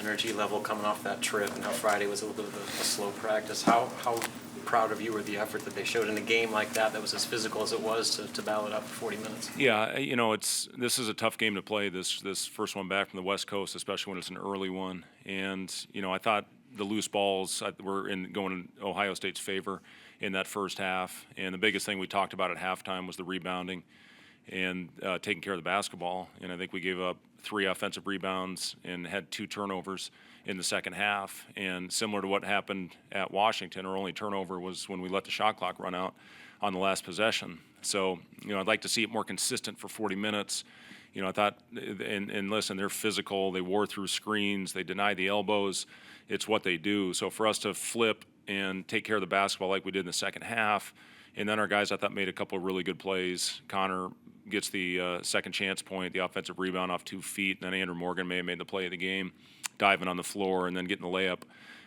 energy level coming off that trip, and how Friday was a little bit of a slow practice. How proud of you were the effort that they showed in a game like that was as physical as it was to battle it out for 40 minutes? Yeah, this is a tough game to play, this first one back from the West Coast, especially when it's an early one. And, I thought the loose balls were going in Ohio State's favor in that first half. And the biggest thing we talked about at halftime was the rebounding and taking care of the basketball. And I think we gave up 3 offensive rebounds and had 2 turnovers in the second half. And similar to what happened at Washington, our only turnover was when we let the shot clock run out on the last possession. So, I'd like to see it more consistent for 40 minutes. I thought, and listen, they're physical. They wore through screens. They deny the elbows. It's what they do. So for us to flip and take care of the basketball like we did in the second half, and then our guys, I thought, made a couple of really good plays. Connor gets the second chance point, the offensive rebound off 2 feet, and then Andrew Morgan may have made the play of the game, diving on the floor and then getting the layup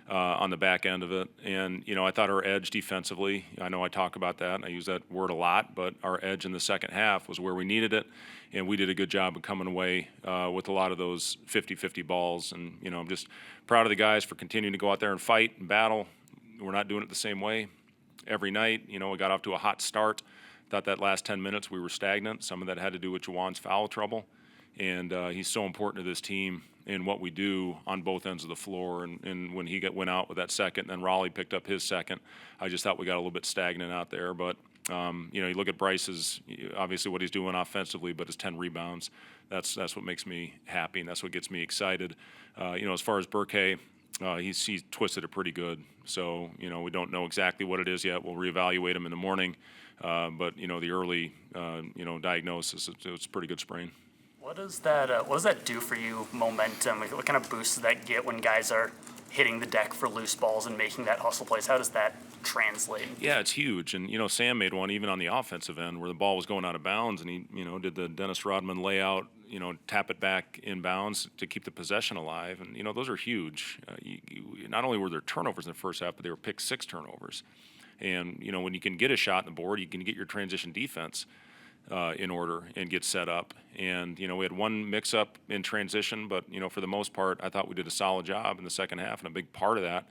on the back end of it. And, I thought our edge defensively, I know I talk about that, and I use that word a lot, but our edge in the second half was where we needed it, and we did a good job of coming away with a lot of those 50-50 balls. And, I'm just proud of the guys for continuing to go out there and fight and battle. We're not doing it the same way every night. We got off to a hot start. Thought that last 10 minutes we were stagnant. Some of that had to do with Jawan's foul trouble. And he's so important to this team and what we do on both ends of the floor. And when he went out with that second, then Raleigh picked up his second, I just thought we got a little bit stagnant out there. But, you look at Bryce's, obviously what he's doing offensively, but his 10 rebounds, that's what makes me happy, and that's what gets me excited. As far as Burke, he's twisted it pretty good. So, we don't know exactly what it is yet. We'll reevaluate him in the morning. But, the early, diagnosis, it's a pretty good sprain. What does that do for you, momentum? What kind of boost does that get when guys are hitting the deck for loose balls and making that hustle plays? How does that translate? Yeah, it's huge. And, Sam made one even on the offensive end where the ball was going out of bounds, and he, did the Dennis Rodman layout, tap it back in bounds to keep the possession alive. And, those are huge. Not only were there turnovers in the first half, but they were pick 6 turnovers. And, when you can get a shot on the board, you can get your transition defense in order and get set up. And, we had one mix-up in transition, but, for the most part, I thought we did a solid job in the second half, and a big part of that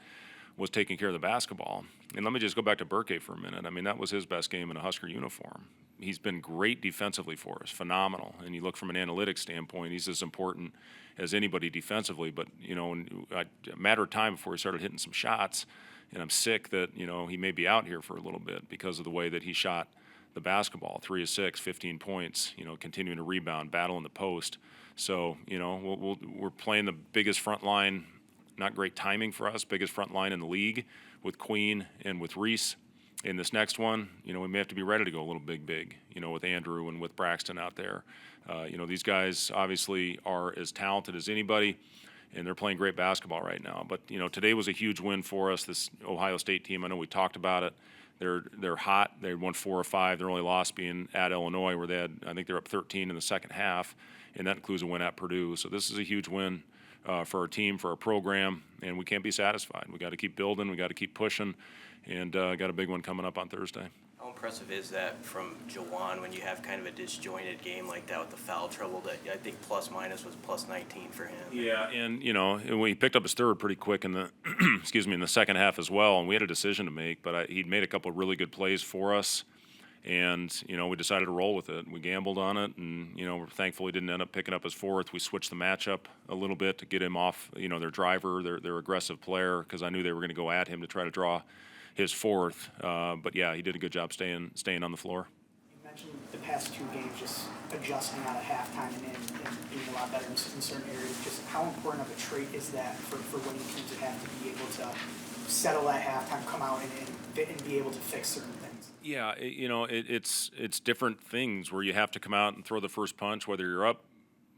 was taking care of the basketball. And let me just go back to Burke for a minute. I mean, that was his best game in a Husker uniform. He's been great defensively for us, phenomenal. And you look from an analytics standpoint, he's as important as anybody defensively. But, a matter of time before he started hitting some shots, and I'm sick that, he may be out here for a little bit because of the way that he shot the basketball, 3 of 6, 15 points, continuing to rebound, battle in the post. So, we're playing the biggest front line, not great timing for us, biggest front line in the league with Queen and with Reese. In this next one, we may have to be ready to go a little big, with Andrew and with Braxton out there. These guys obviously are as talented as anybody, and they're playing great basketball right now. But, today was a huge win for us, this Ohio State team. I know we talked about it. They're hot. They won 4 or 5. Their only loss being at Illinois, where I think they're up 13 in the second half, and that includes a win at Purdue. So this is a huge win for our team, for our program, and we can't be satisfied. We got to keep building. We got to keep pushing, and got a big one coming up on Thursday. How impressive is that from Jawan when you have kind of a disjointed game like that with the foul trouble that I think plus minus was plus 19 for him? Yeah, and when he picked up his third pretty quick in the in the second half as well, and we had a decision to make, but he'd made a couple of really good plays for us, and we decided to roll with it. We gambled on it, and we're thankful he didn't end up picking up his fourth. We switched the matchup a little bit to get him off their driver, their aggressive player, because I knew they were going to go at him to try to draw his fourth. But yeah, he did a good job staying on the floor. You mentioned the past 2 games just adjusting out of halftime and being a lot better in certain areas. Just how important of a trait is that for winning teams that have to be able to settle at halftime, come out and be able to fix certain things? Yeah, it's different things where you have to come out and throw the first punch, whether you're up,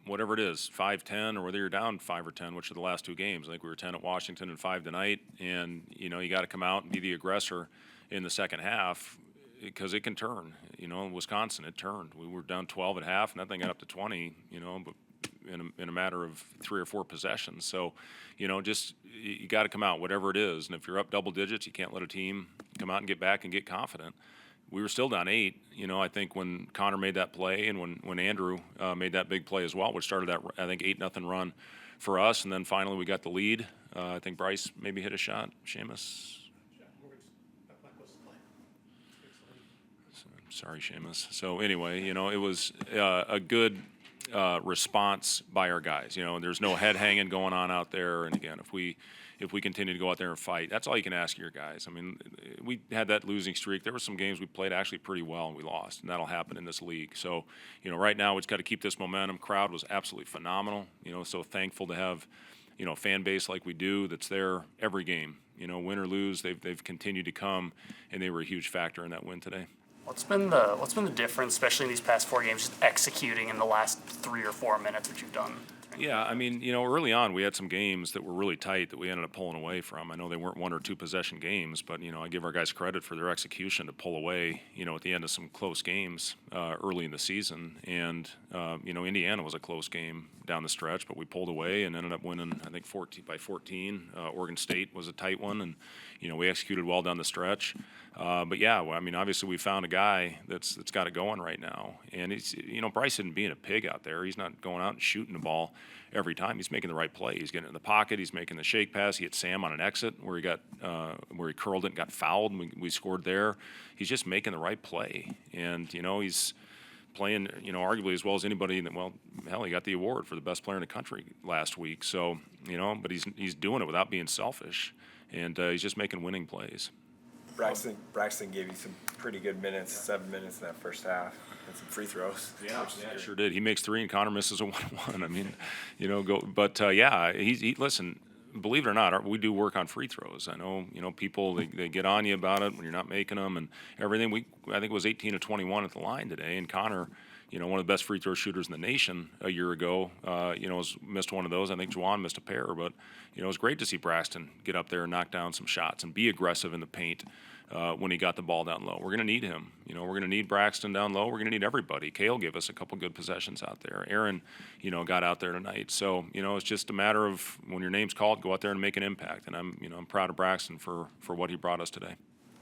whatever it is, 5-10, or whether you're down 5 or 10, which are the last 2 games. I think we were 10 at Washington and 5 tonight, and you got to come out and be the aggressor in the second half because it can turn. In Wisconsin, it turned. We were down 12 at half, and that thing got up to 20. But in a matter of 3 or 4 possessions. So, just you got to come out, whatever it is. And if you're up double digits, you can't let a team come out and get back and get confident. We were still down 8. I think when Connor made that play and when Andrew made that big play as well, which started that, I think, 8-0 run for us. And then finally we got the lead. I think Bryce maybe hit a shot. Seamus. Sorry, Seamus. So anyway, you know, it was a good response by our guys. You know, there's no head hanging going on out there. And again, if we continue to go out there and fight, that's all you can ask of your guys. I mean, we had that losing streak. There were some games we played actually pretty well and we lost, and that'll happen in this league. So, you know, right now we've got to keep this momentum. Crowd was absolutely phenomenal. You know, so thankful to have, you know, a fan base like we do that's there every game. You know, win or lose, they've continued to come, and they were a huge factor in that win today. What's been the difference, especially in these past 4 games, just executing in the last 3 or 4 minutes, which you've done? Yeah, I mean, you know, early on we had some games that were really tight that we ended up pulling away from. I know they weren't 1 or 2 possession games, but, you know, I give our guys credit for their execution to pull away, you know, at the end of some close games early in the season. And, you know, Indiana was a close game down the stretch, but we pulled away and ended up winning, I think, 14. Oregon State was a tight one, and, you know, we executed well down the stretch. But yeah, well, I mean, obviously we found a guy that's got it going right now, and he's, you know, Bryce isn't being a pig out there. He's not going out and shooting the ball every time. He's making the right play. He's getting in the pocket. He's making the shake pass. He hit Sam on an exit where he curled it and got fouled, and we scored there. He's just making the right play, and you know he's playing, you know, arguably as well as anybody. Well, hell, he got the award for the best player in the country last week. So, you know, but he's doing it without being selfish, and he's just making winning plays. Braxton gave you some pretty good minutes, 7 minutes in that first half, and some free throws. Yeah, sure did. He makes 3 and Connor misses a 1-1. I mean, you know, yeah, listen, believe it or not, we do work on free throws. I know, you know, people, they get on you about it when you're not making them and everything. I think it was 18 to 21 at the line today, and Connor, you know, one of the best free throw shooters in the nation a year ago, you know, missed one of those. I think Juwan missed a pair, but, you know, it was great to see Braxton get up there and knock down some shots and be aggressive in the paint when he got the ball down low. We're going to need him. You know, we're going to need Braxton down low. We're going to need everybody. Kale gave us a couple good possessions out there. Aaron, you know, got out there tonight. So, you know, it's just a matter of when your name's called, go out there and make an impact. And I'm proud of Braxton for what he brought us today.